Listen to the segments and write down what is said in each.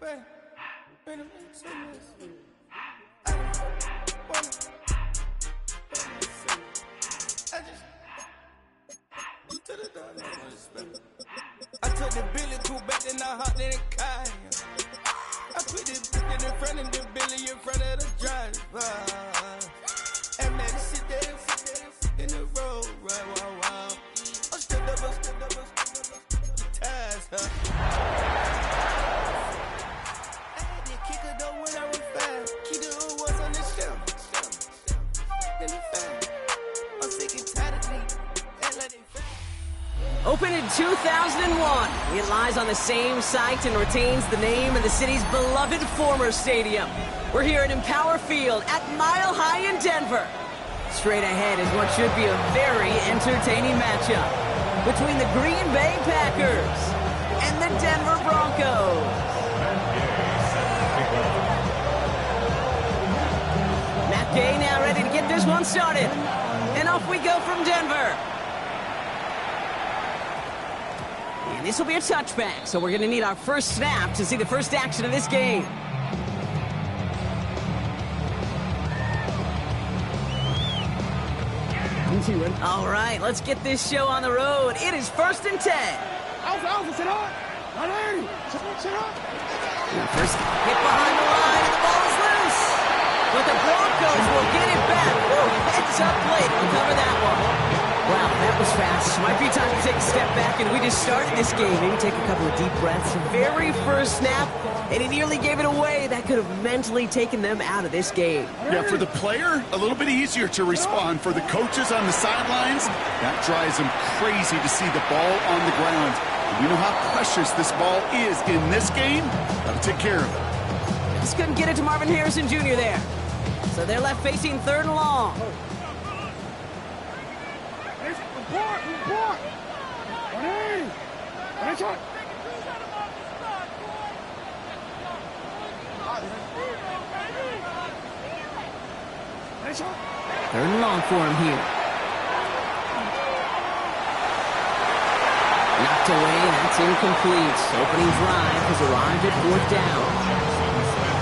I took the Billy Cool back and I hopped in the car. I put this in front of the Billy in front of the driver. And man, sit there in the road, right, wow. I'm still double, ties, huh? I had to kick her though when I was fast. Keep the old ones on the shelf. In the fan. I'm sick and tired of me. Act like they fast. Opened in 2001, it lies on the same site and retains the name of the city's beloved former stadium. We're here at Empower Field at Mile High in Denver. Straight ahead is what should be a very entertaining matchup between the Green Bay Packers and the Denver Broncos. Matt Gay now ready to get this one started. And off we go from Denver. And this will be a touchback, so we're going to need our first snap to see the first action of this game. All right, let's get this show on the road. It is 1st and 10. Alpha, sit up. Sit up. First hit behind the line, and the ball is loose. But the Broncos will get it back. Heads up play to recover that one. Wow, that was fast. Might be time to take a step back, and we just started this game. Maybe take a couple of deep breaths. Very first snap, and he nearly gave it away. That could have mentally taken them out of this game. Yeah, for the player, a little bit easier to respond. For the coaches on the sidelines, that drives them crazy to see the ball on the ground. We know how precious this ball is in this game. Got to take care of it. Just couldn't get it to Marvin Harrison Jr. there. So they're left facing 3rd and long. Report. Third and long for him here. Knocked away, that's incomplete. Opening drive has arrived at 4th down.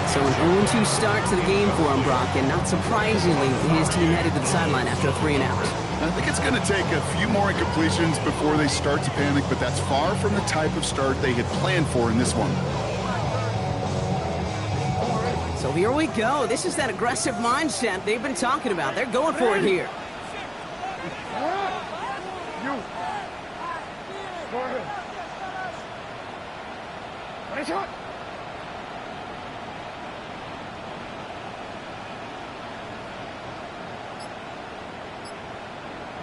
So an 0-2 start to the game for him, Brock, and not surprisingly, his team headed to the sideline after a 3 and out. I think it's going to take a few more incompletions before they start to panic, but that's far from the type of start they had planned for in this one. So here we go. This is that aggressive mindset they've been talking about. They're going for it here. Go ahead. Nice shot.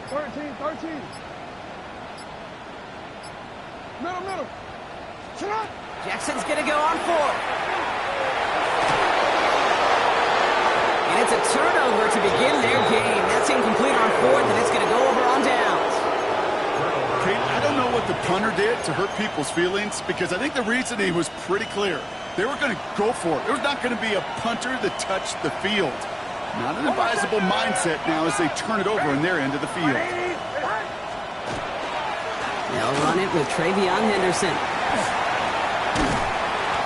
Thirteen. Middle. Shot. Jackson's going to go on 4th. And it's a turnover to begin their game. That's incomplete on 4th, and it's going to go over on downs. Kate, I don't know what the punter did to hurt people's feelings, because I think the reasoning was pretty clear. They were going to go for it. There was not going to be a punter that touched the field. Not an advisable mindset now as they turn it over in their end of the field. They'll run it with Travion Henderson.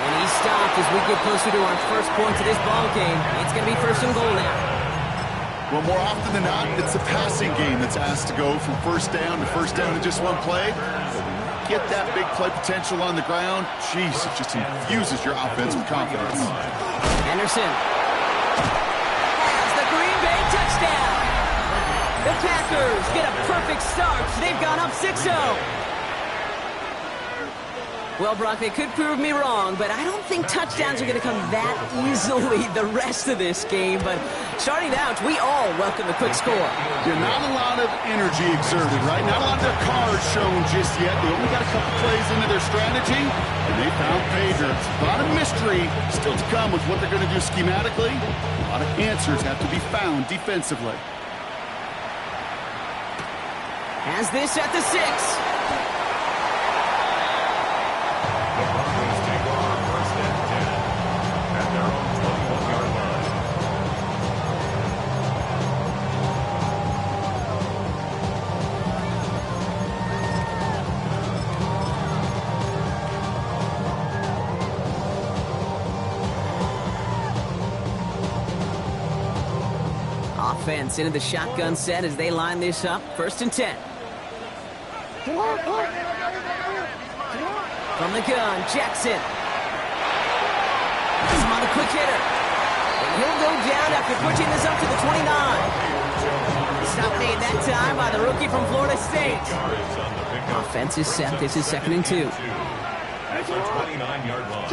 And he's stopped as we get closer to our first point of this ball game. It's going to be 1st and goal now. Well, more often than not, it's the passing game that's asked to go from 1st down to 1st down in just one play. Get that big play potential on the ground. Jeez, it just infuses your offense with confidence. Henderson has the Green Bay touchdown. The Packers get a perfect start. They've gone up 6-0. Well, Brock, they could prove me wrong, but I don't think touchdowns are going to come that easily the rest of this game. But starting out, we all welcome the quick score. Yeah, not a lot of energy exerted, right? Not a lot of their cards shown just yet. They only got a couple plays into their strategy, and they found pay dirt. A lot of mystery still to come with what they're going to do schematically. A lot of answers have to be found defensively. Has this at the 6. Take on 1st and 10 at their own 21-yard line. offense into the shotgun set as they line this up. 1st and 10. From the gun, Jackson. He's on a quick hitter. And he'll go down after pushing this up to the 29. Stop made that time by the rookie from Florida State. Offense is set. This is 2nd and 2. That's a 29-yard line.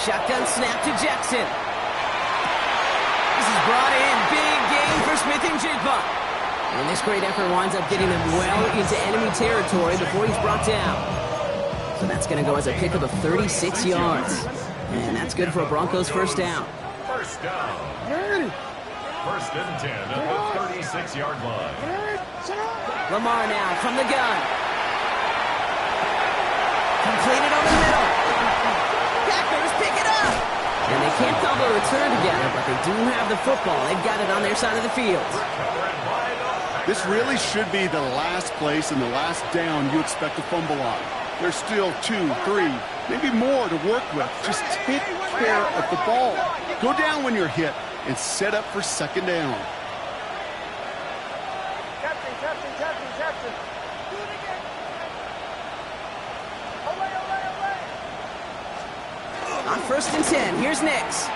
Shotgun snap to Jackson. This is brought in. Big gain for Smith-Njigba. And this great effort winds up getting him well into enemy territory before he's brought down. So that's going to go as a pickup of 36 yards. And that's good for a Broncos 1st down. First down. 1st and 10 at the 36-yard line. Lamar now from the gun. Completed over the middle. Packers pick it up. And they can't cobble a return together, but they do have the football. They've got it on their side of the field. This really should be the last place and the last down you expect to fumble on. There's still 2, 3, maybe more to work with. Just take care of the ball. Go down when you're hit and set up for 2nd down. Captain. Do it again. Away. On 1st and 10, here's Nix.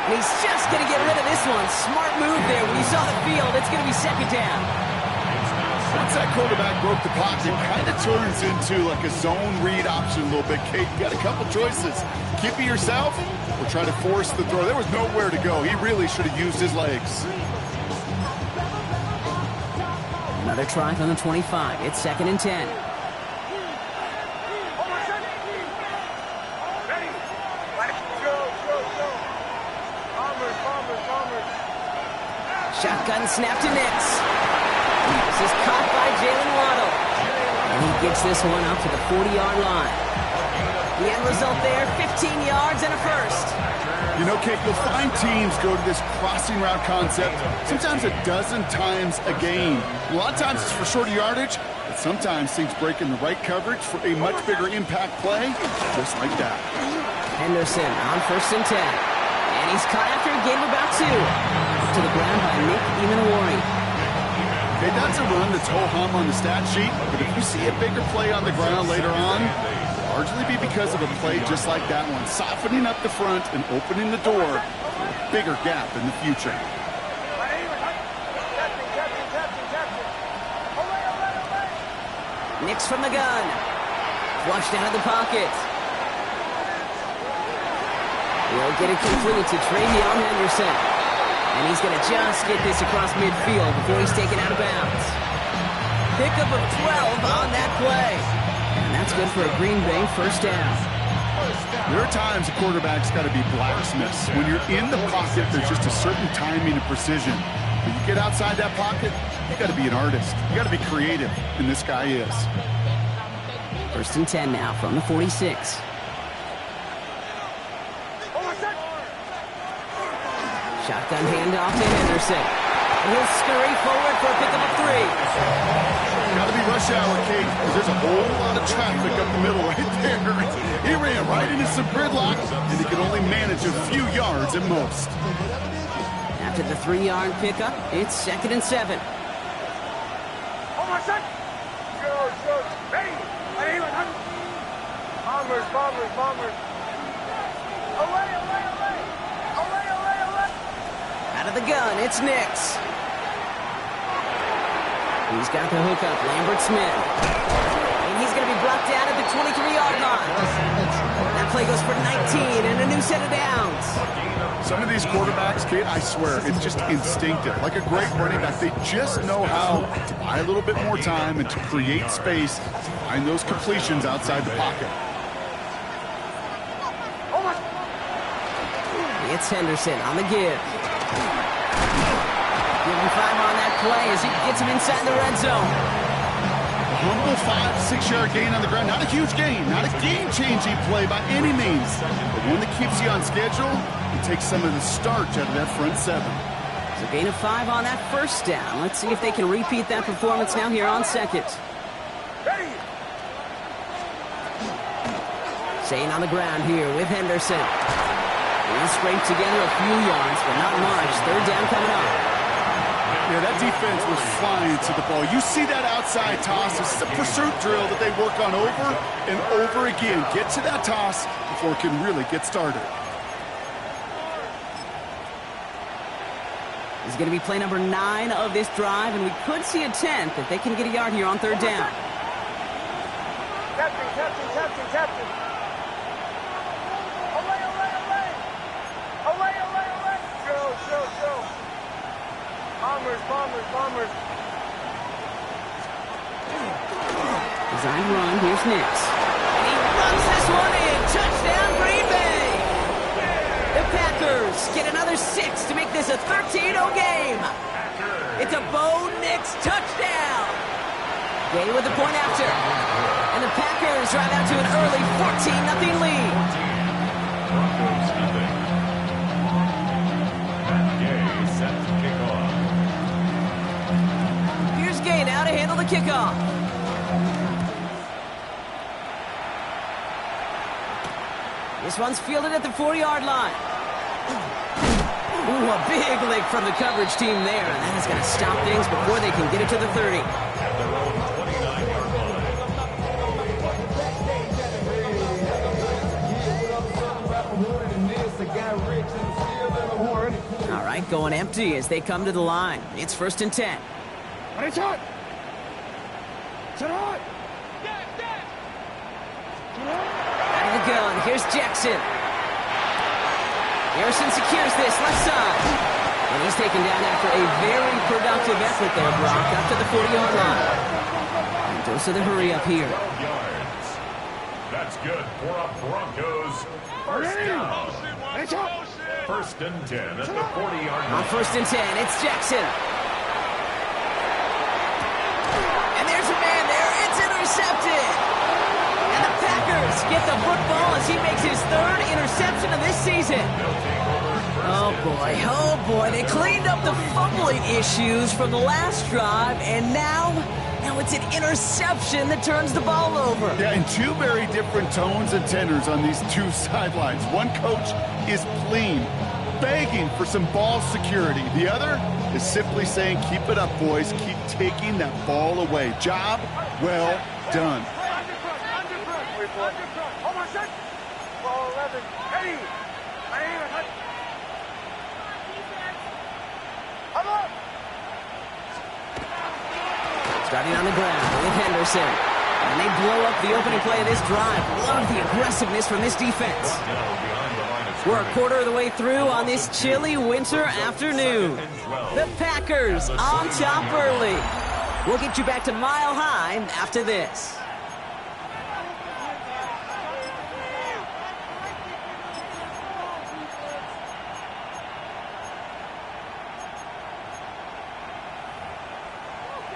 And he's just going to get rid of this one. Smart move there. When you saw the field, it's going to be 2nd down. Once that quarterback broke the pocket, it kind of turns into like a zone read option a little bit. Kate, you got a couple choices. Keep it yourself or try to force the throw. There was nowhere to go. He really should have used his legs. Another try from the 25. It's 2nd and 10. Shotgun snap to Nix. This is caught by Jalen Waddle. And he gets this one up to the 40-yard line. The end result there, 15 yards and a 1st. You know, Kate, you'll find teams go to this crossing route concept sometimes a dozen times a game. A lot of times it's for shorter yardage, but sometimes things break in the right coverage for a much bigger impact play, just like that. Henderson on 1st and 10. And he's caught after a gain of about 2. To the ground by Nick Emanwari. Okay, that's a run that's ho-hum on the stat sheet, but if you see a bigger play on the ground later on, it'll largely be because of a play just like that one, softening up the front and opening the door for a bigger gap in the future. Nix from the gun. Flushed out of the pocket. He'll get it complete to Travion Henderson. And he's going to just get this across midfield before he's taken out of bounds. Pickup of 12 on that play. And that's good for a Green Bay 1st down. There are times a quarterback's got to be blacksmiths. When you're in the pocket, there's just a certain timing and precision. When you get outside that pocket, you got to be an artist. You got to be creative, and this guy is. 1st and 10 now from the 46. Shotgun handoff to Henderson. He'll scurry forward for a pickup of 3. Got to be rush hour, Kate, because there's a whole lot of traffic up the middle right there. He ran right into some gridlock, and he could only manage a few yards at most. After the 3-yard pickup, it's 2nd and 7. Bombers. Away. Out of the gun, it's Nix. He's got the hook up, Lambert Smith. And he's going to be brought down at the 23-yard line. That play goes for 19 and a new set of downs. Some of these quarterbacks, Kate, I swear, it's just instinctive. Like a great running back, they just know how to buy a little bit more time and to create space to find those completions outside the pocket. It's Henderson on the give. Give him 5 on that play as he gets him inside the red zone. A humble 5-6 yard gain on the ground. Not a huge gain, not a game-changing play by any means, but one that keeps you on schedule and takes some of the starch out of that front 7. So gain of 5 on that 1st down. Let's see if they can repeat that performance now here on 2nd. Staying on the ground here with Henderson. He'll scrape together a few yards, but not much. Third down coming up. Yeah, that defense was flying to the ball. You see that outside toss. This is a pursuit drill that they work on over and over again. Get to that toss before it can really get started. This is going to be play number 9 of this drive, and we could see a 10th if they can get a yard here on third down. Captain. Away. Show. Bombers. Design run. Here's Nix. And he runs this one in. Touchdown, Green Bay. The Packers get another 6 to make this a 13-0 game. It's a Bo Nix touchdown. Gay with the point after. And the Packers drive out to an early 14-0 lead. Broncos nothing. Matt Gay set to kick off. Here's Gay now to handle the kickoff. This one's fielded at the 4-yard line. Ooh, a big lick from the coverage team there. And that is going to stop things before they can get it to the 30. At their own 29-yard line. All right, going empty as they come to the line. It's 1st and 10. It's hot. Out of the gun, here's Jackson. Harrison secures this left side. And he's taken down after a very productive effort there, Brock, up to the 40-yard line. And dose of the hurry up here. 12 yards. That's good for a Broncos first down. It's hot. 1st and 10 at the 40-yard On line. 1st and 10, it's Jackson. And there's a man there. It's intercepted. And the Packers get the football as he makes his 3rd interception of this season. Oh boy. They cleaned up the fumbling issues from the last drive, and now it's an interception that turns the ball over. Yeah, and 2 very different tones and tenors on these 2 sidelines. One coach is pleading, begging for some ball security. The other is simply saying, keep it up, boys. Keep taking that ball away. Job well done. Almost set. Ball 11. Ready. Starting on the ground with Henderson. And they blow up the opening play of this drive. Love the aggressiveness from this defense. We're a quarter of the way through on this chilly winter afternoon. The Packers on top early. We'll get you back to Mile High after this.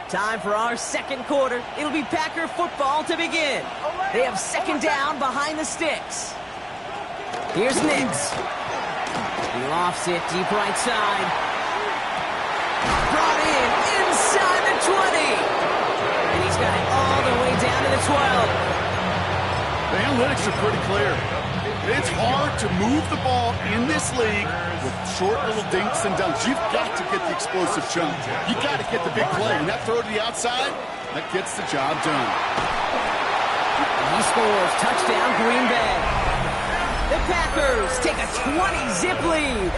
Time for our second quarter. It'll be Packer football to begin. They have 2nd down behind the sticks. Here's Nix. He lofts it deep right side. Brought in inside the 20. And he's got it all the way down to the 12. The analytics are pretty clear. It's hard to move the ball in this league with short little dinks and dunks. You've got to get the explosive jump. You've got to get the big play. And that throw to the outside, that gets the job done. And he scores. Touchdown, Green Bay. The Packers take a 20-zip lead.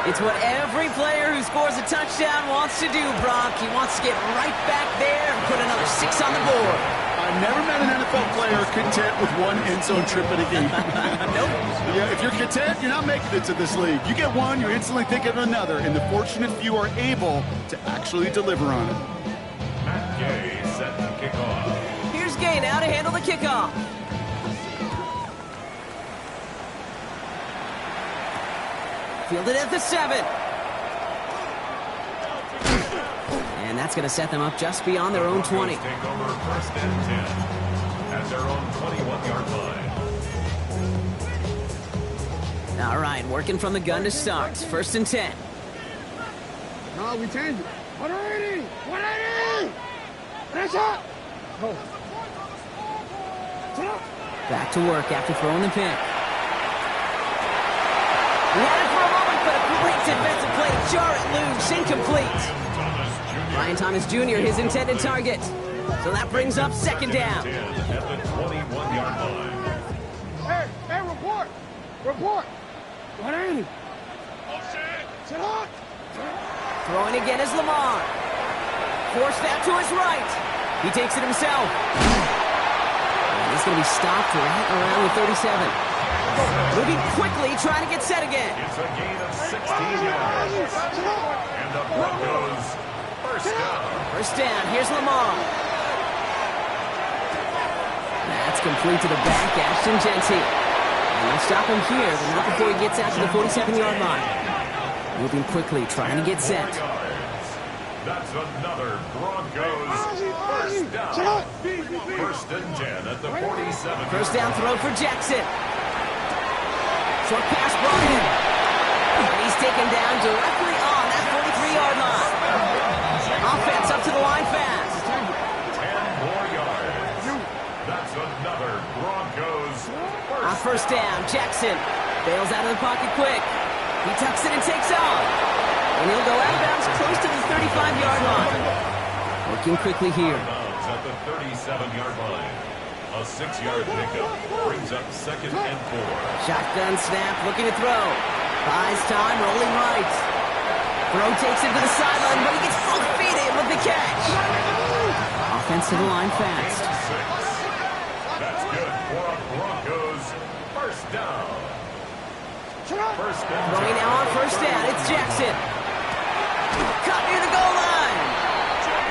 It's what every player who scores a touchdown wants to do, Brock. He wants to get right back there and put another 6 on the board. I've never met an NFL player content with 1 end zone trip in a game. Nope. Yeah, if you're content, you're not making it to this league. You get one, you're instantly thinking of another, and the fortunate few are able to actually deliver on it. Matt Gay set to kick off. Here's Gay now to handle the kickoff. Fielded at the 7. And that's going to set them up just beyond their own 20. Take over 1st and 10 at their own 21-yard line. All right, working from the gun to start. 1st and 10. No, we changed it. 180. That's hot. Go. Sit up. Back to work after throwing the pick. He had it for a moment, but a great defensive play to jar it loose. Incomplete. Ryan Thomas Jr., his intended target. So that brings up second down. At the 21-yard line. Hey, report! Report! 180. Sit hot! Throwing again is Lamar. Forced that to his right. He takes it himself. And he's going to be stopped right around the 37. Moving quickly, trying to get set again. It's a gain of 16 yards. And the Broncos first down. First down, here's Lamar. That's complete to the back, Ashton Jeanty. And they'll stop him here, but not before he gets out to the 47-yard line. Moving quickly, trying to get set. That's another Broncos first down. First and 10 at the 47. First down throw for Jackson. Short pass brought in. And he's taken down directly on that 43-yard line. Offense up to the line fast. 10 more yards. That's another Broncos First down, Jackson bails out of the pocket quick. He tucks it and takes off. And he'll go out of bounds close to the 35-yard line. Working quickly here. At the 37-yard line. A 6-yard pickup brings up second and 4. Shotgun snap, looking to throw. Buys time, rolling right. Throw takes it to the sideline, but he gets both feet in with the catch. Offense to the line fast. 6. That's good for a Broncos first down. First and 10. Throwing now on first down, it's Jackson. Caught near the goal line.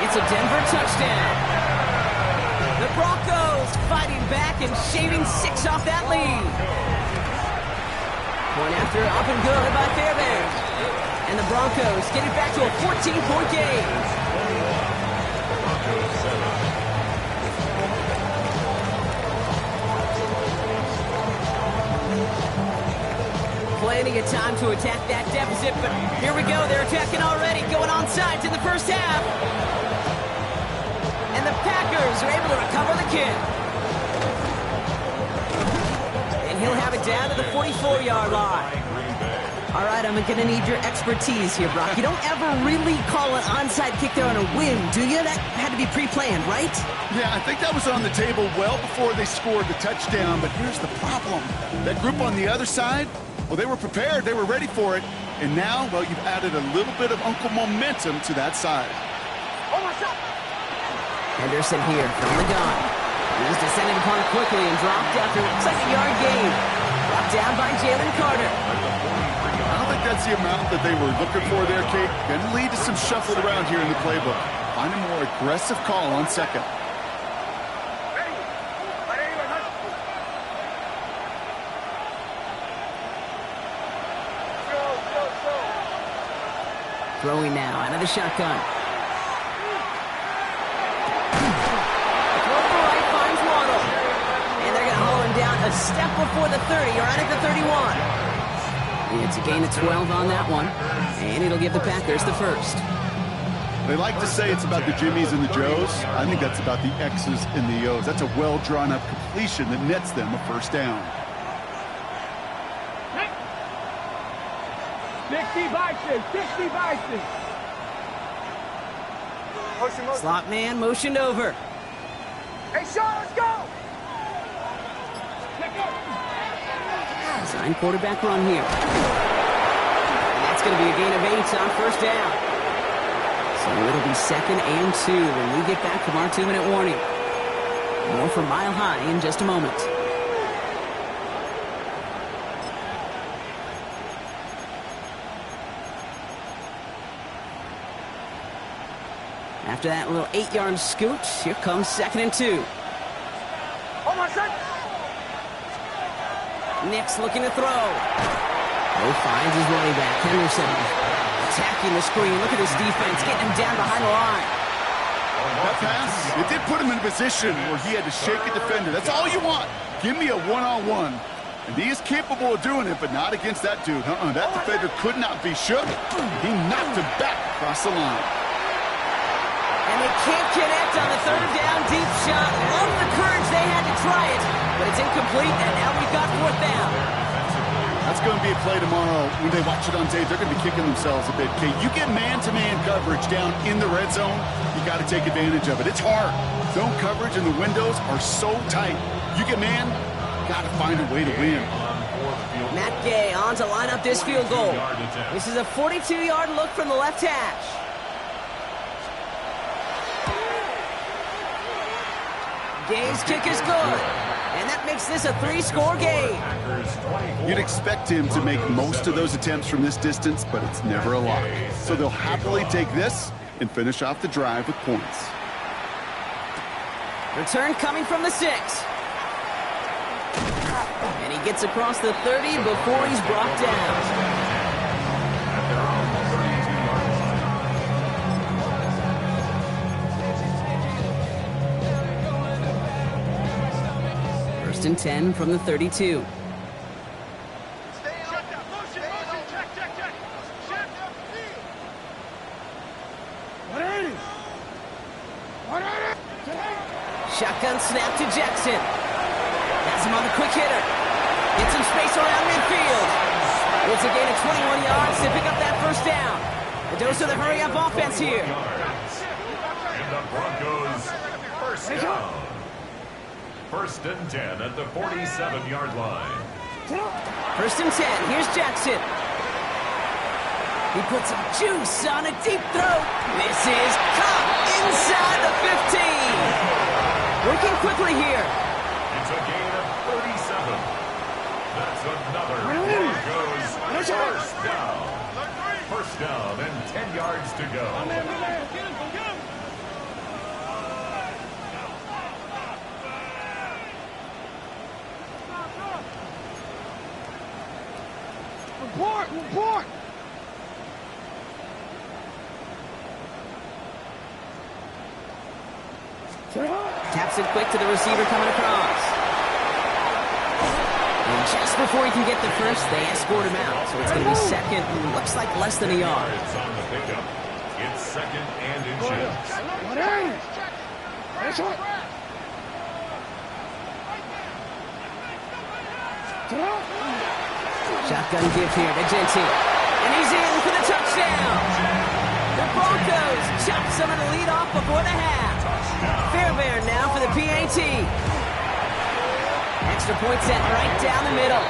It's a Denver touchdown. The Broncos fighting back and shaving 6 off that lead. Point after up and good by Fairbairn. And the Broncos get it back to a 14-point game. Plenty of time to attack that deficit, but here we go. They're attacking already, going on sides in the first half. And the Packers are able to recover the kick. And he'll have it down to the 44-yard line. All right, I'm going to need your expertise here, Brock. You don't ever really call an onside kick there on a whim, do you? That had to be pre-planned, right? Yeah, I think that was on the table well before they scored the touchdown, but here's the problem. That group on the other side, well, they were prepared, they were ready for it, and now, well, you've added a little bit of Uncle momentum to that side. Henderson here from the gun. He's descended upon it quickly and dropped after looks like a yard gain. Brought down by Jalen Carter. I don't think that's the amount that they were looking for there, Kate. Going to lead to some shuffling around here in the playbook. Find a more aggressive call on second. Throwing now out of the shotgun. Throw for right finds Waddle. And they're going to haul him down a step before the 30, or out at the 31. It's a gain of 12 on that one. And it'll give the Packers the first. They like to say it's about the Jimmies and the Joes. I think that's about the X's and the O's. That's a well-drawn-up completion that nets them a first down. 60 Bison. Slot man motioned over. Hey, Sean, let's go. Design quarterback run here. And that's going to be a gain of 8 on first down. So it'll be 2nd and 2 when we get back from our 2-minute warning. More from Mile High in just a moment. After that little 8-yard scoot, here comes 2nd and 2. Nick's looking to throw. Finds his running back, Henderson. Attacking the screen. Look at this defense, getting him down behind the line. That pass, it did put him in a position where he had to shake a defender. That's all you want. Give me a one-on-one. And he is capable of doing it, but not against that dude. That defender could not be shook. He knocked him back across the line. And they can't connect on the 3rd down deep shot. Love the courage they had to try it, but it's incomplete. complete, and now we've got fourth down. That's going to be a play tomorrow. When they watch it on tape, they're going to be kicking themselves a bit. Okay, you get man-to-man coverage down in the red zone, you got to take advantage of it. It's hard. Zone coverage and the windows are so tight. You get man, got to find a way to win. Matt Gay on to line up this field goal. This is a 42-yard look from the left hash. Gay's kick is good, and that makes this a 3-score game. You'd expect him to make most of those attempts from this distance, but it's never a lock. So they'll happily take this and finish off the drive with points. Return coming from the 6. And he gets across the 30 before he's brought down. First and 10 from the 32. Shotgun snap to Jackson. Has him on the quick hitter. Gets some space around midfield. It's a gain of 21 yards to pick up that first down. The dose of the hurry-up offense here. And the Broncos first down. First and 10 at the 47-yard line. First and 10. Here's Jackson. He puts some juice on a deep throw. This is caught inside the 15. Working quickly here. It's a gain of 37. That's another Broncos first down. First down and 10 yards to go. Report! Taps it quick to the receiver coming across. And just before he can get the first, they escort him out. So it's going to be second, looks like less than a yard. It's on the pickup. It's second and inches. Shotgun give here to Genty. And he's in for the touchdown. The Broncos chop some of the lead off before the half. Fairbairn now for the PAT. Extra point set right down the middle.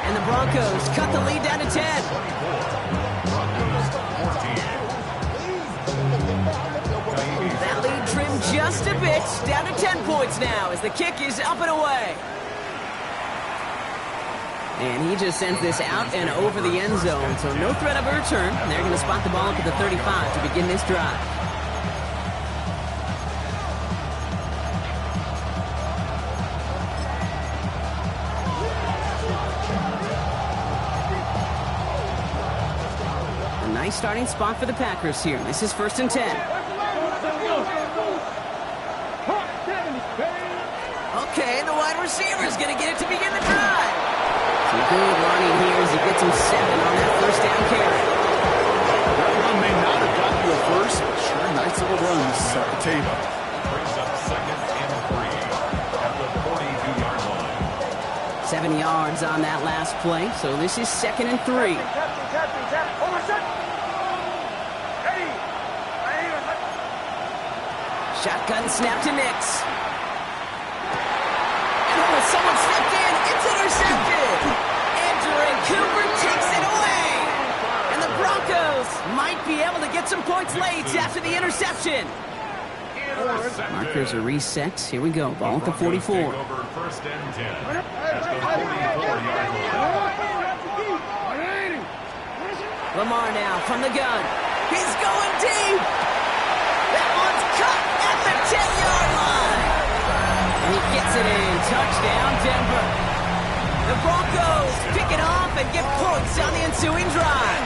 And the Broncos cut the lead down to 10. That lead trimmed just a bit. Down to 10 points now as the kick is up and away. And he just sends this out and over the end zone. So no threat of a return. They're going to spot the ball up at the 35 to begin this drive. A nice starting spot for the Packers here. This is first and 10. Okay, the wide receiver is going to get it to begin the drive. Some good running here as he gets him 7 on that first down carry. That run may not have gotten you a first, but sure, nice little run to set the table. Brings up second and 3 at the 42-yard line. 7 yards on that last play, so this is second and 3. Shotgun snap to Nix. And someone stepped in. It's intercepted. And Cooper takes it away. And the Broncos might be able to get some points late after the interception. Markers are reset. Here we go. Ball at the 44. First and 10 at the 44-yard line. Lamar now from the gun. He's going deep. That one's cut at the 10-yard line. And he gets it in. Touchdown, Denver. The Broncos pick it off and get points on the ensuing drive.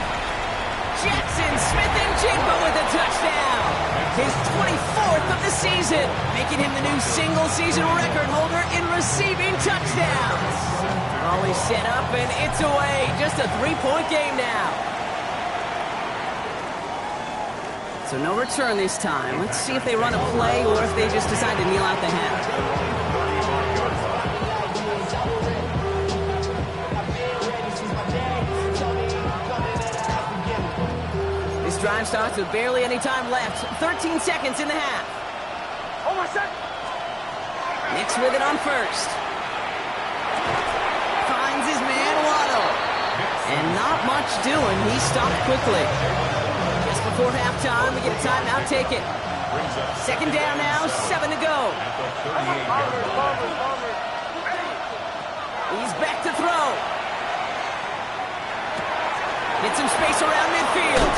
Jackson Smith-Njigba with a touchdown. His 24th of the season, making him the new single-season record holder in receiving touchdowns. Always set up and it's away. Just a 3-point game now. So no return this time. Let's see if they run a play or if they just decide to kneel out the half. drive starts with barely any time left. 13 seconds in the half. Nix with it on first. Finds his man Waddle. And not much doing. He stopped quickly. Just before halftime, we get a timeout taken. Second down now, 7 to go. He's back to throw. Get some space around midfield.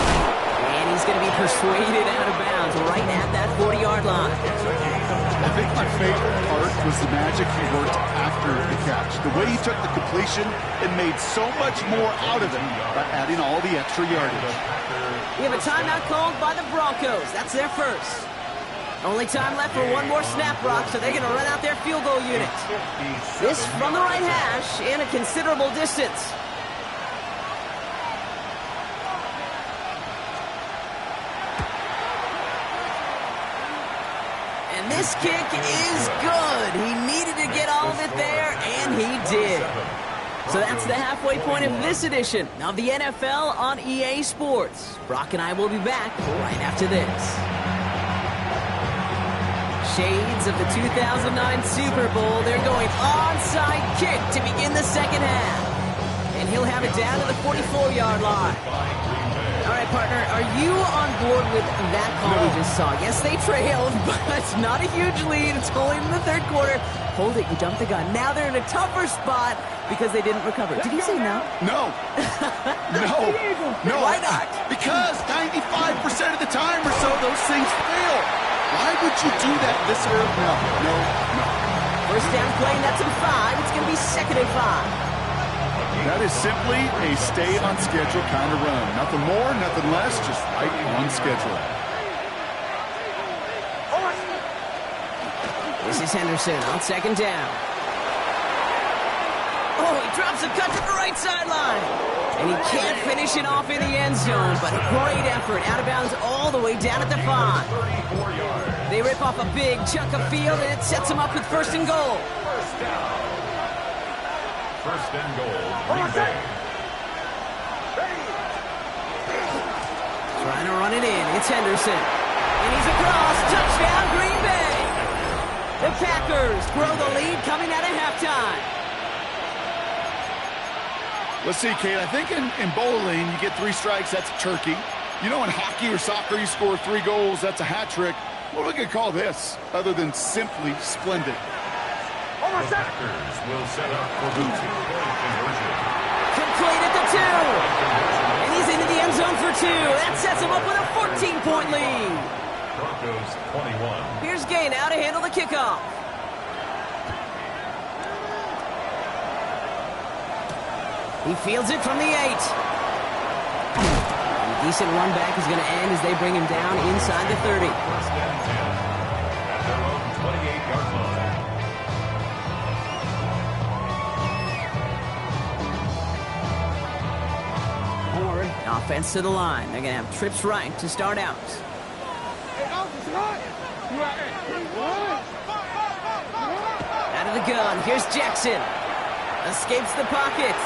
And he's going to be persuaded out of bounds right at that 40-yard line. I think my favorite part was the magic he worked after the catch. The way he took the completion and made so much more out of it by adding all the extra yardage. We have a timeout called by the Broncos. That's their first. Only time left for one more snap, Brock, so they're going to run out their field goal unit. This from the right hash in a considerable distance. And this kick is good. He needed to get all of it there, and he did. So that's the halfway point of this edition of the NFL on EA Sports. Brock and I will be back right after this. Shades of the 2009 Super Bowl. They're going onside kick to begin the second half. And he'll have it down to the 44-yard line. All right, partner, are you on board with that call we just saw? Yes, they trailed, but it's not a huge lead. It's only in the third quarter. Hold it, you jumped the gun. Now they're in a tougher spot because they didn't recover. Did you say no? No. No. Why not? Because 95% of the time or so, those things fail. Why would you do that this early? No. First down play, and that's in 5. It's going to be second and 5. That is simply a stay on schedule kind of run. Nothing more, nothing less, just right on schedule. This is Henderson on second down. Oh, he drops a cut to the right sideline. And he can't finish it off in the end zone, but a great effort. Out of bounds all the way down at the 5. They rip off a big chunk of field, and it sets them up with first and goal. First and goal, Green Bay. Trying to run it in. It's Henderson. And he's across. Touchdown, Green Bay. The Packers grow the lead coming out of halftime. Let's see, Kate. I think in bowling, you get 3 strikes, that's a turkey. You know, in hockey or soccer, you score 3 goals, that's a hat trick. What are we going to call this, other than simply splendid? The Packers will set up for the 2-point conversion. Complete at the 2. And he's into the end zone for 2. That sets him up with a 14-point lead. Broncos 21. Here's Gay now to handle the kickoff. He fields it from the 8. A decent run back is going to end as they bring him down inside the 30. First and 10 at their own 28-yard line. Offense to the line. They're going to have trips right to start out. Out of the gun. Here's Jackson. Escapes the pocket.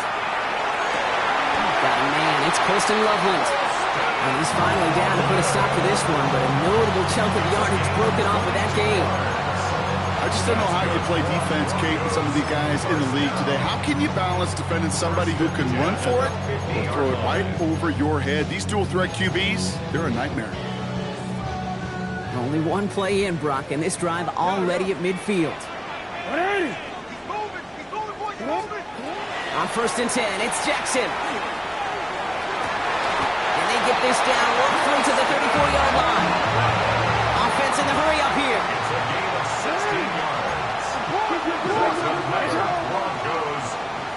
Got a man. It's Colston Loveland. And he's finally down to put a stop to this one, but a notable chunk of yardage broken off of that game. I just don't know how you play defense, Kate, and some of the guys in the league today. How can you balance defending somebody who can run for it or throw it right over your head? These dual-threat QBs, they're a nightmare. Only one play in, Brock, and this drive already at midfield. On first and 10, it's Jackson. And they get this down, walk through to the 34-yard line. Offense in the hurry up here. It's a gain of 16 yards. Broncos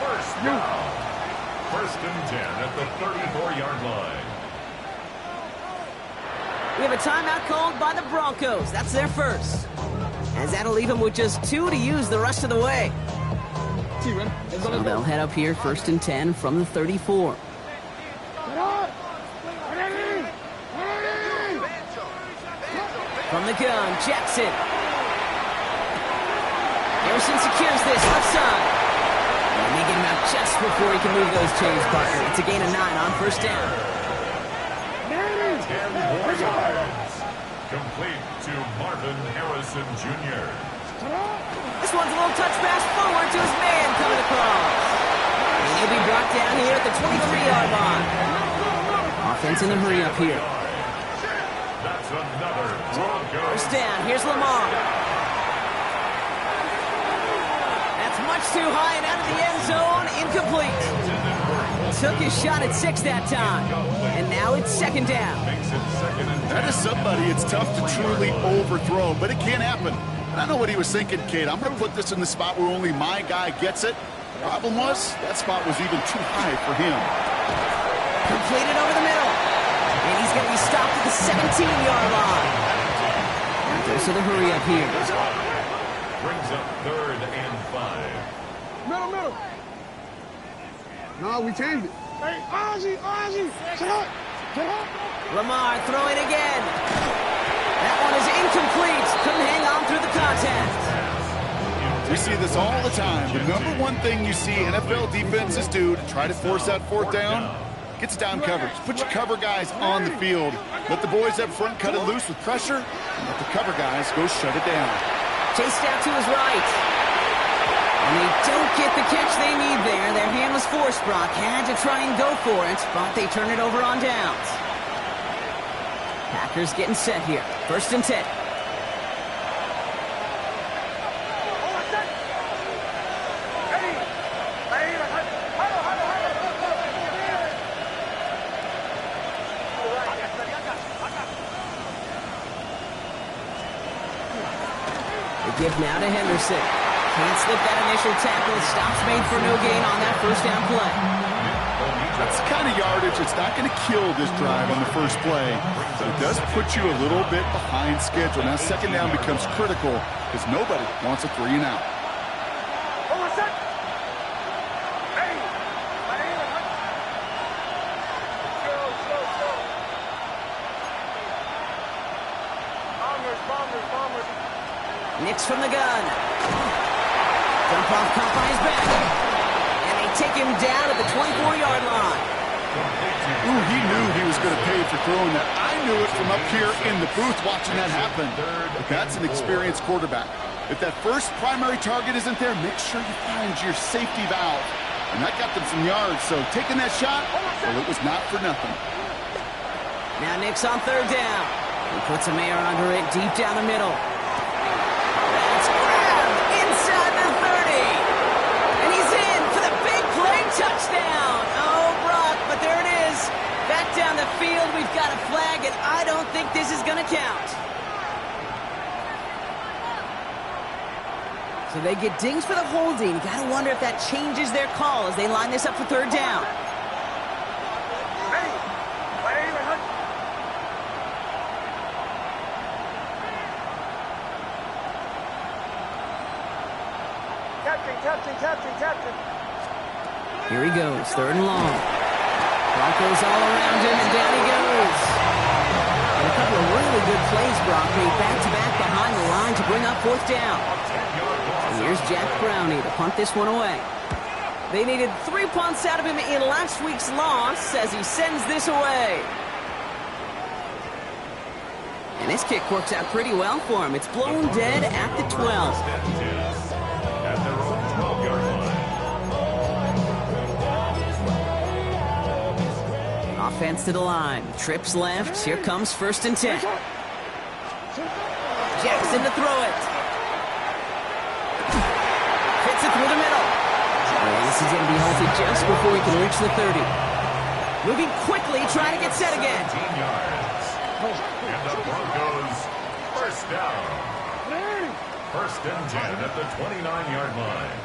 first down. First and 10 at the 34-yard line. We have a timeout called by the Broncos. That's their first. As that'll leave them with just 2 to use the rest of the way. So they'll head up here first and 10 from the 34. From the gun, Jackson. Harrison secures this left side. And they get him out just before he can move those chains, partner. It's a gain of 9 on first down. 10 yards. Complete to Marvin Harrison Jr. This one's a little touch pass forward to his man coming across. And he'll be brought down here at the 23-yard line. Offense in the hurry up here. That's another Broncos. First down. Here's Lamar. That's much too high and out of the end zone. Incomplete. Took his shot at 6 that time. And now it's second down. That is somebody it's tough to truly overthrow, but it can happen. And I know what he was thinking, Kate. I'm going to put this in the spot where only my guy gets it. The problem was, that spot was even too high for him. Completed over the middle. And he's going to be stopped at the 17-yard line. Goes to the hurry up here. Brings up 3rd and 5. Middle. No, we changed it. Hey, Ozzy, shut up. Lamar throwing again. That one is incomplete. Couldn't hang on through the contact. We see this all the time. The number one thing you see NFL defenses do to try to force that 4th down, gets down coverage. Put your cover guys on the field. Let the boys up front cut it loose with pressure, and let the cover guys go shut it down. Chased out to his right. And they don't get the catch they need there. Their hand was forced. Brock had to try and go for it, but they turn it over on downs. Packers getting set here. 1st and 10. They give now to Henderson. Can't slip that initial tackle. Stops made for no gain on that 1st down play. That's the kind of yardage it's not going to kill this drive on the first play, but it does put you a little bit behind schedule. Now 2nd down becomes critical because nobody wants a 3 and out. Nix from the gun. Dump off caught by his back. And they take him down at the 24-yard line. Ooh, he knew he was going to pay for throwing that. I knew it from up here in the booth watching that happen. But that's an experienced quarterback. If that first primary target isn't there, make sure you find your safety valve. And that got them some yards, so taking that shot, well, it was not for nothing. Now Nix on 3rd down. He puts a man under it deep down the middle. That's grabbed inside the 30. And he's in for the big play touchdown. Oh, Brock, but there it is. Back down the field, we've got a flag, and I don't think this is going to count. So they get dings for the holding. You got to wonder if that changes their call as they line this up for 3rd down. Captain. Here he goes, 3rd and long. Broncos all around him, and down he goes. And a couple of really good plays, Brock, made back-to-back behind the line to bring up 4th down. And here's Jack Brownie to punt this one away. They needed 3 punts out of him in last week's loss as he sends this away. And this kick works out pretty well for him. It's blown dead at the 12. At their own 12-yard line. Offense to the line. Trips left. Here comes 1st and 10. Jackson to throw it. Fits it through the middle. And this is going to be halted just before he can reach the 30. Moving quickly, trying to get set again. 15 yards. And the Broncos, 1st down. 1st and 10 at the 29-yard line.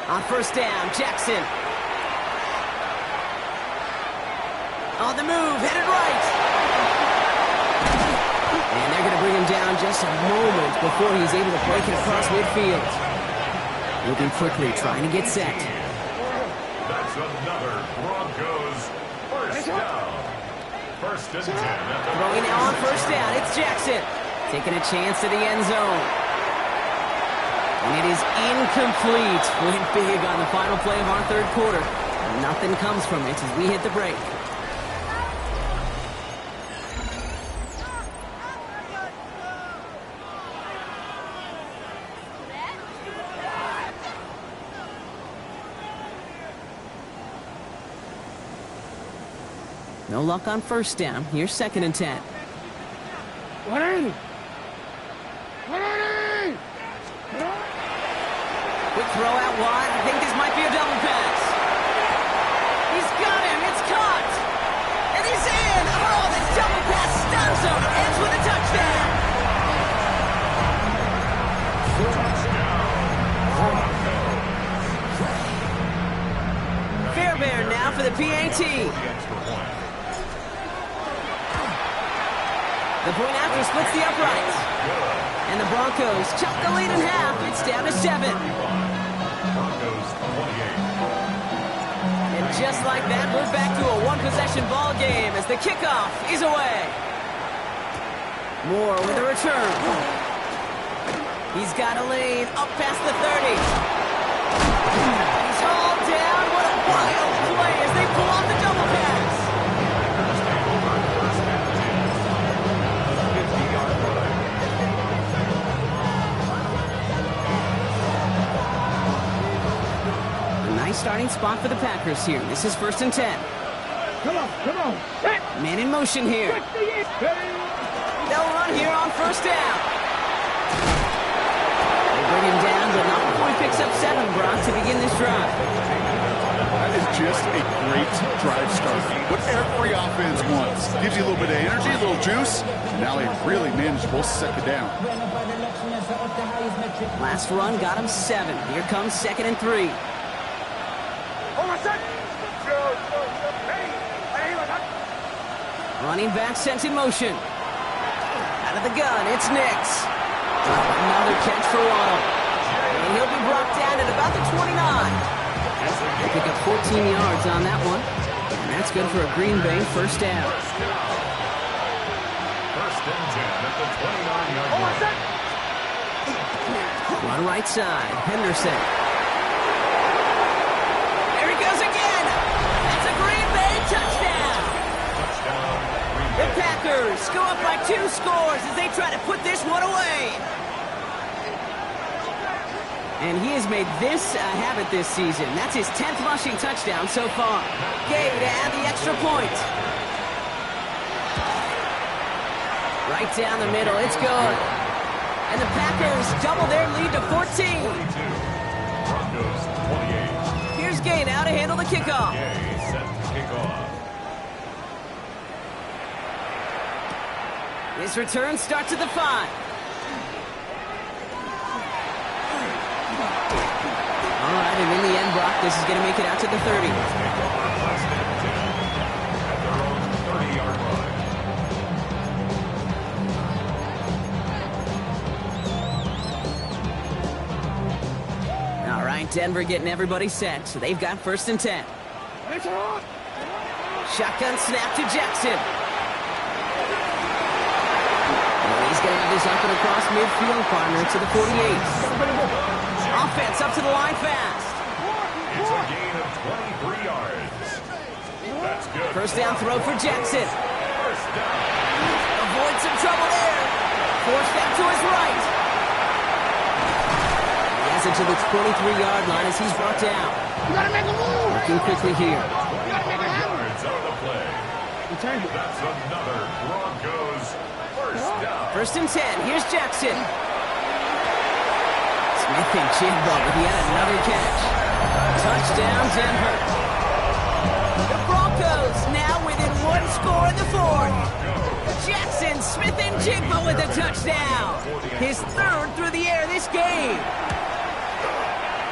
On 1st down, Jackson. On the move, headed right. And they're going to bring him down just a moment before he's able to break it across midfield. Moving quickly, trying to get set. That's another Broncos 1st down. 1st and 10 at the Throwing now on 1st down, it's Jackson. Taking a chance to the end zone. And it is incomplete. Went big on the final play of our 3rd quarter. Nothing comes from it as we hit the break. No luck on first down. Here's 2nd and 10. 180. 180. Quick throw out wide. I think this might be a double pass. He's got him. It's caught. And he's in. Oh, the double pass stuns him. Ends with a touchdown. Fairbairn now for the PAT. The point after splits the uprights. And the Broncos chop the lead in half. It's down to 7. Broncos 28. And just like that, we're back to a one-possession ball game as the kickoff is away. Moore with a return. He's got a lane up past the 30. He's hauled down. What a wild play as they pull off the double pass. A nice starting spot for the Packers here. This is 1st and 10. Come on, come on. Set. Man in motion here. They'll run here on 1st down. They bring him down, but not before he picks up 7, Brock, to begin this drive. That is just a great drive start. What every offense wants. Gives you a little bit of energy, a little juice. And now a really manageable 2nd down. Last run got him 7. Here comes 2nd and 3. Running back sent in motion. Out of the gun, it's Nix. Another catch for Waddle. And he'll be brought down at about the 29. They pick up 14 yards on that one. And that's good for a Green Bay 1st down. 1st and 10 at the 29-yard line. On right side, Henderson. There he goes again. That's a Green Bay touchdown. The Packers go up by 2 scores as they try to put this one away. And he has made this a habit this season. That's his 10th rushing touchdown so far. Gay to add the extra point. Right down the middle, it's good. And the Packers double their lead to 14. Broncos 28. Here's Gay now to handle the kickoff. Gay set to kick off. This return starts at the 5. All right, and in the end, Brock, this is going to make it out to the 30. All right, Denver getting everybody set. So they've got 1st and 10. Shotgun snap to Jackson. He's going to have this up and across midfield, partner, to the 48. Offense up to the line fast. It's a gain of 23 yards. That's good. 1st down throw for Jackson. 1st down. Avoid some trouble there. 4th down to his right. He has it to the 23-yard line as he's brought down. You gotta make a move. Working quickly here. You gotta make a happen. Yards on the play. That's another Broncos 1st down. 1st and 10. Here's Jackson. Smith and Jigba, but he had another catch. Touchdown, Denver. The Broncos now within 1 score in the 4th. Jackson, Smith and Jigba with a touchdown. His 3rd through the air this game.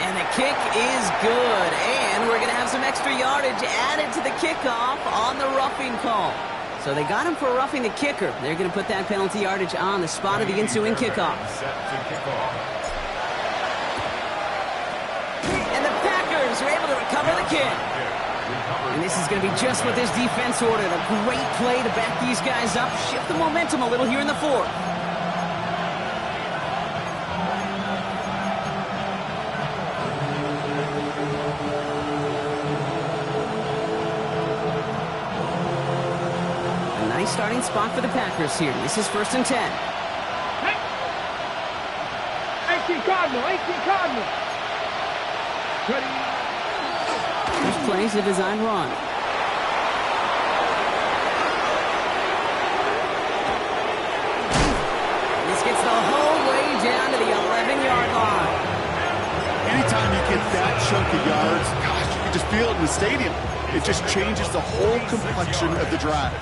And the kick is good. And we're going to have some extra yardage added to the kickoff on the roughing call. So they got him for roughing the kicker. They're going to put that penalty yardage on the spot of the ensuing kickoff. Set to kick off. And the Packers are able to recover the kick. And this is going to be just what this defense ordered. A great play to back these guys up, shift the momentum a little here in the 4th. A nice starting spot for the Packers here. This is 1st and 10. 18 Cardinal, 18 Cardinal. First plays a design run. chunk of yards. Gosh, you can just feel it in the stadium. It just changes the whole complexion of the drive.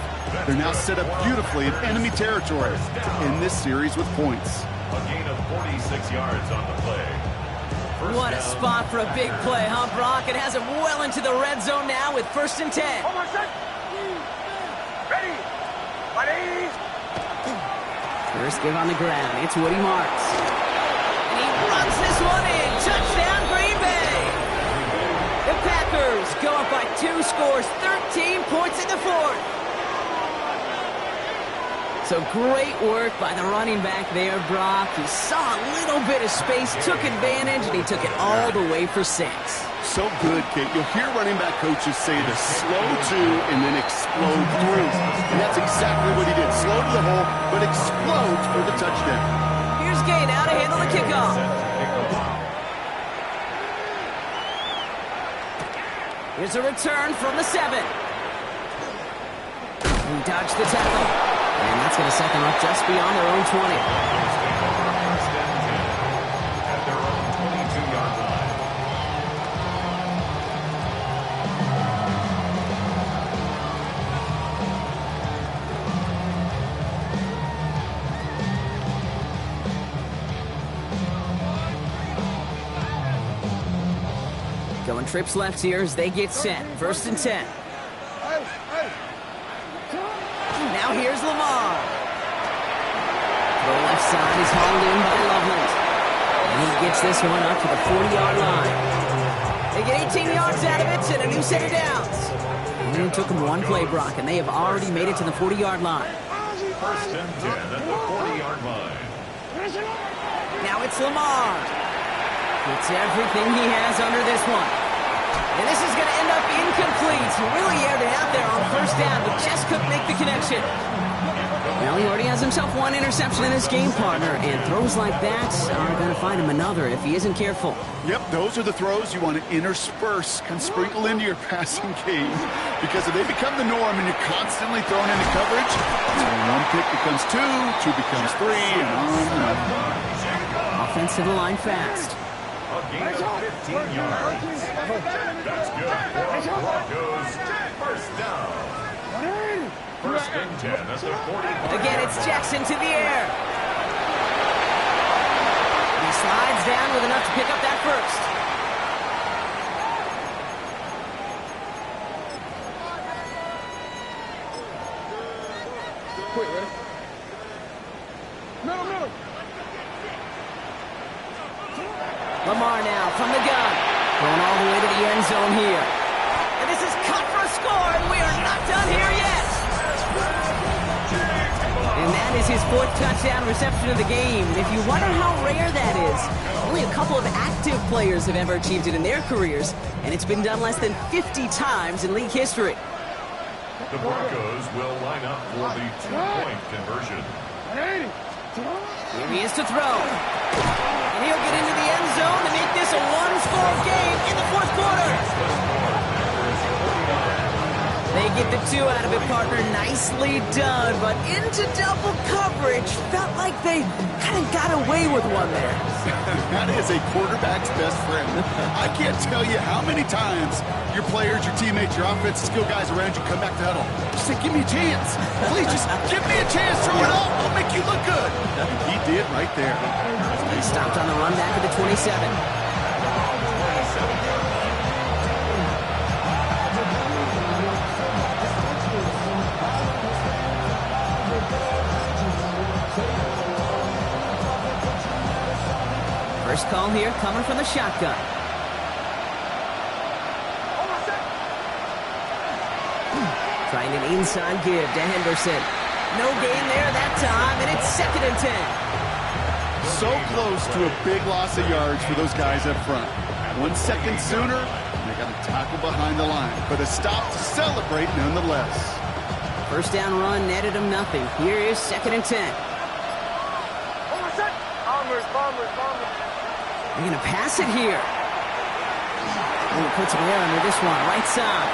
They're now set up beautifully in enemy territory to end this series with points. A gain of 46 yards on the play. What a spot for a big play, huh, Brock? It has him well into the red zone now with 1st and 10. Ready. Ready. First give on the ground. It's Woody Marks. And he runs this one in. Touchdown, Green Bay. The Packers go up by 2 scores, 13 points in the 4th. So great work by the running back there, Brock. He saw a little bit of space, took advantage, and he took it all the way for 6. So good, Kate. You'll hear running back coaches say to slow to and then explode through. And that's exactly what he did. Slow to the hole, but explodes for the touchdown. Here's Gay now to handle the kickoff. Here's a return from the 7. He dodged the tackle. And that's going to set them up just beyond their own 20. At their own 22-yard line. Going trips left here as they get set. 1st and 10. Now here's Lamar. The left side is hauled in by Loveland. And he gets this one up to the 40-yard line. They get 18 yards out of it and a new set of downs. And it took them one play, Brock, and they have already made it to the 40-yard line. 1st and 10 at the 40-yard line. Now it's Lamar. Gets everything he has under this one. And this is going to end up incomplete. He really aired it out there on 1st down, but just couldn't make the connection. Well, he already has himself 1 interception in this game, partner, and throws like that are going to find him another if he isn't careful. Yep, those are the throws you want to intersperse, kind of sprinkle into your passing game. Because if they become the norm and you're constantly thrown into coverage, one pick becomes 2, 2 becomes 3, and on. Offensive line fast. A gain of 15 yards. That's good for Broncos. 1st down. 1st and 10 at the 40. Again, it's Jackson to the air. He slides down with enough to pick up that 1st. Quick, ready? Middle. Lamar now from the gun. Going all the way to the end zone here. And this is cut for a score, and we are not done here yet. And that is his 4th touchdown reception of the game. If you wonder how rare that is, only a couple of active players have ever achieved it in their careers, and it's been done less than 50 times in league history. The Broncos will line up for the 2-point conversion. Here he is to throw. And he'll get into the end zone to make this a 1-score game in the 4th quarter. They get the 2 out of it, partner. Nicely done, but into double coverage. Felt like they kind of got away with one there. That is a quarterback's best friend. I can't tell you how many times your players, your teammates, your offensive skill guys around you come back to huddle. Just say, give me a chance. Please, just give me a chance. Throw it up. I'll make you look good. And he did right there. He stopped on the run back at the 27. First call here coming from the shotgun. Trying an inside give to Henderson. No gain there that time, and it's 2nd and 10. So close to a big loss of yards for those guys up front. 1 second sooner, they got a tackle behind the line. But a stop to celebrate nonetheless. First down run netted him nothing. Here is 2nd and 10. Bombers. They're going to pass it here. And he puts him there under this one, right side.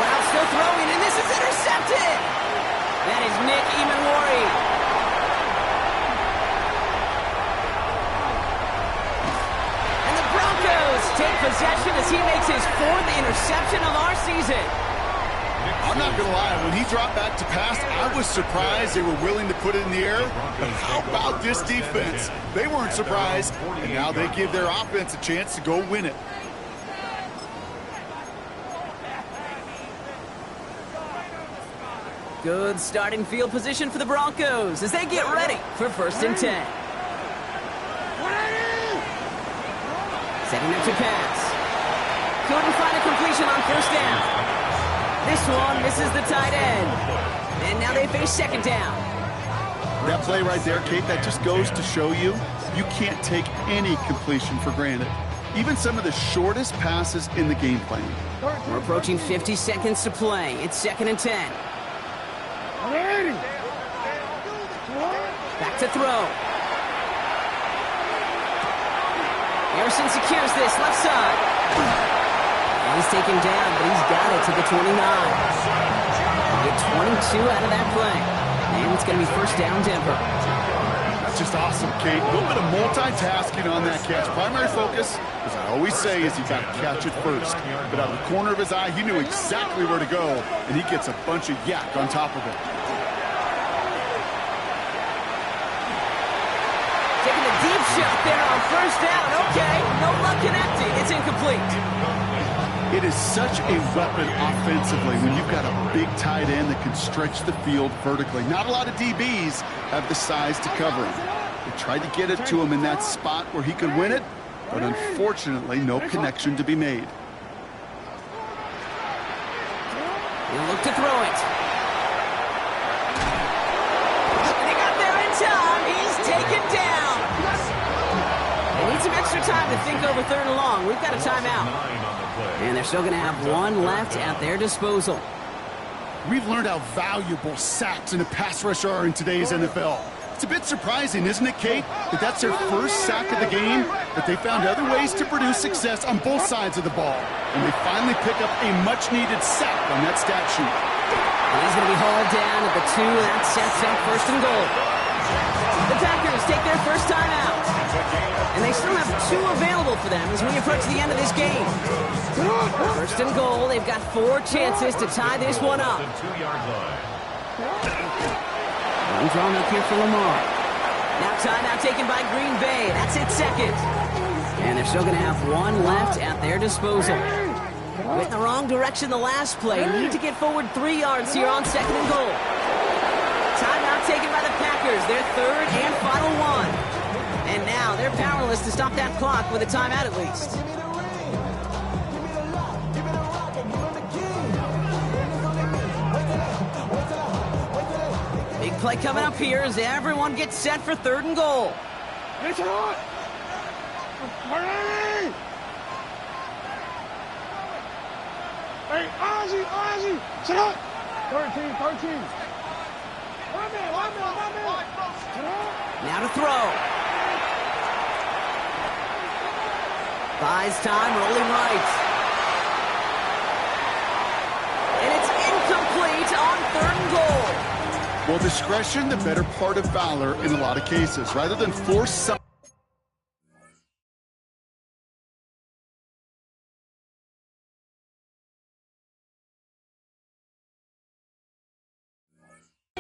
Wow, still throwing, and this is intercepted. That is Nick Emanwari. And the Broncos take possession as he makes his 4th interception of our season. I'm not going to lie, when he dropped back to pass, I was surprised they were willing to put it in the air. But how about this defense? They weren't surprised, and now they give their offense a chance to go win it. Good starting field position for the Broncos as they get ready for 1st and 10. Setting up to pass. Couldn't find a completion on 1st down. This one misses the tight end. And now they face 2nd down. That play right there, Kate, that just goes to show you, you can't take any completion for granted. Even some of the shortest passes in the game plan. We're approaching 50 seconds to play. It's 2nd and 10. Back to throw. Harrison secures this left side. And he's taken down, but he's got it to the 29. We'll get 22 out of that play. And it's going to be 1st down Denver. That's just awesome, Kate. A little bit of multitasking on that catch. Primary focus, as I always say, is you got to catch it first. But out of the corner of his eye, he knew exactly where to go, and he gets a bunch of yak on top of it. Taking a deep shot there on 1st down. Okay, no luck connecting. It's incomplete. It is such a weapon offensively when you've got a big tight end that can stretch the field vertically. Not a lot of DBs have the size to cover him. They tried to get it to him in that spot where he could win it, but unfortunately, no connection to be made. He'll look to throw it. And he got there in time. He's taken down. They need some extra time to think over 3rd and long. We've got a timeout. And they're still going to have 1 left at their disposal. We've learned how valuable sacks in a pass rush are in today's NFL. It's a bit surprising, isn't it, Kate, that that's their first sack of the game, but they found other ways to produce success on both sides of the ball. And they finally pick up a much-needed sack on that stat sheet. And he's going to be hauled down at the 2, and that sets up 1st and goal. The Packers take their first time out. And they still have 2 available for them as we approach the end of this game. 1st and goal. They've got 4 chances to tie this one up. One drawn up here for Lamar. Now timeout taken by Green Bay. That's it 2nd. And they're still going to have 1 left at their disposal. Went in the wrong direction the last play. Need to get forward 3 yards here on 2nd and goal. Timeout taken by the Packers. Their 3rd and final one. And now they're powerless to stop that clock with a timeout at least. Big play coming up here as everyone gets set for 3rd and goal. It's on! Hey, Ozzie! Sit up! 13. One man. Sit up! Now to throw. Buys time, rolling right. And it's incomplete on 3rd and goal. Well, discretion, the better part of valor in a lot of cases. Rather than force something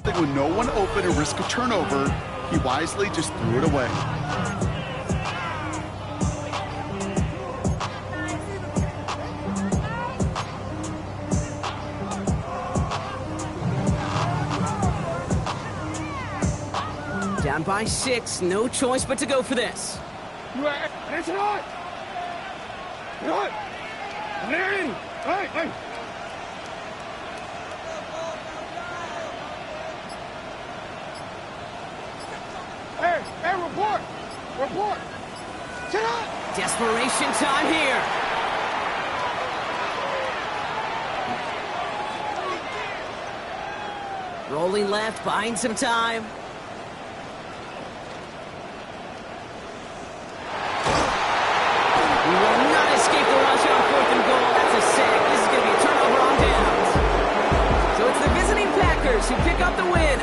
with no one open and risk a turnover, he wisely just threw it away. Down by 6, no choice but to go for this. It's on! Larry! Hey! Hey, report! Sit up! Desperation time here. Rolling left, buying some time. He will not escape the rush on 4th and goal. That's a sack. This is going to be a turnover on downs. So it's the visiting Packers who pick up the win.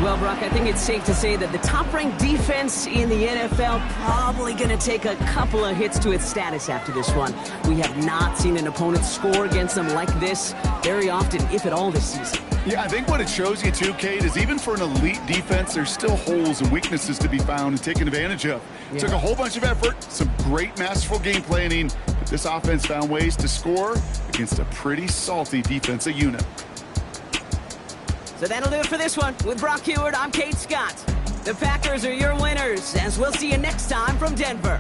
Well, Brock, I think it's safe to say that the top-ranked defense in the NFL probably going to take a couple of hits to its status after this one. We have not seen an opponent score against them like this very often, if at all, this season. Yeah, I think what it shows you too, Kate, is even for an elite defense, there's still holes and weaknesses to be found and taken advantage of. Yeah. Took a whole bunch of effort, some great masterful game planning, but this offense found ways to score against a pretty salty defensive unit. So that'll do it for this one. With Brock Huard, I'm Kate Scott. The Packers are your winners, as we'll see you next time from Denver.